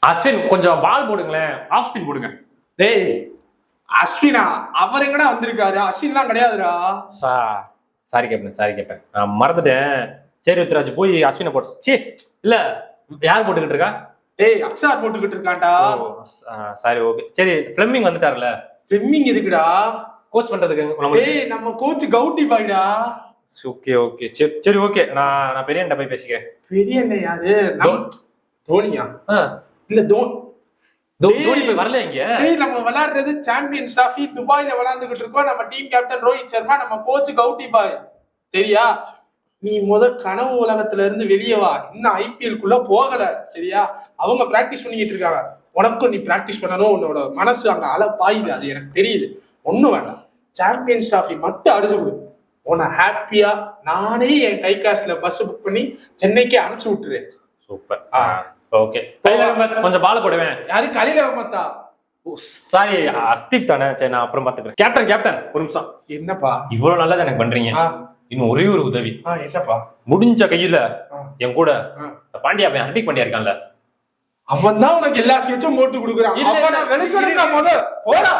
அஸ்வின் கொஞ்சம் பால் போடுங்களேன், off spin போடுங்க. டேய் அஸ்வினா, அவர் எங்கடா வந்திருக்காரு? அஸ்வின்லாம் கிடையாதுடா. சாரி கேப்டன், நான் மறந்துட்டேன். சரி ருத்ராஜ் போய் அஸ்வினை போட்டு. சே இல்ல, யார் போட்டுக்கிட்டு இருக்கா? டேய் அக்ஷார் போட்டுக்கிட்டு இருக்கான்டா. சரி ஓகே. சரி ஃபிளெமிங் வந்துட்டாருல. ஃபிளெமிங் எதுக்குடா கோச் பண்றதுக்கு? டேய் நம்ம கோச் கவுட்டி பாய்டா. ஓகே சரி ஓகே. நான் பெரிய அண்ணன் போய் பேசிக்கிறேன். பெரிய அண்ணன் யாரு? தோனியா? இல்ல தோனி போய் வரல இங்க. டேய் நம்ம விளையாடுறது சாம்பியன்ஸ் டிராஃபி துபாயில விளையாண்டுகிட்டு இருக்கோம். நம்ம டீம் கேப்டன் ரோஹித் சர்மா, நம்ம கோச் கவுட்டி பாய். சரியா? நீ கனவு உலகத்துல இருந்து வெளியே வா. இன்னும் ஐபிஎல் குள்ள போகல. சரியா? அவங்க பிராக்டிஸ் பண்ணிக்கிட்டு இருக்காங்க. உனக்கும் நீ பிராக்டிஸ் பண்ணணும். உன்னோட மனசு அங்க அலை பாயுது, அது எனக்கு தெரியுது. ஒண்ணும் வேண்டாம், சாம்பியன்ஸ் டிராஃபி மட்டும் அடிச்சு கொடு. உன்னை ஹாப்பியா நானே என் கை காசுல பஸ் புக் பண்ணி சென்னைக்கு அனுப்பிச்சு விட்டுறேன். சூப்பர். ஓகே. கொஞ்சம் பால் போடுவேன். யாரு? கலில மத்தா? சாரி அஸ்தீப் தானே. சரி நான் அப்புறம் பாத்துக்கிறேன். கேப்டன் ஒரு நிமிஷம். என்னப்பா இவ்வளவு நல்லது எனக்கு பண்றீங்க. இன்னும் ஒரே ஒரு உதவி. என்னப்பா? முடிஞ்ச கையில என் கூட பாண்டியா பையன் ஹர்திக் பாண்டியா இருக்கான்ல, அவன் தான் உனக்கு எல்லா ஸ்கெட்சும் போட்டு கொடுக்குறான். போடா.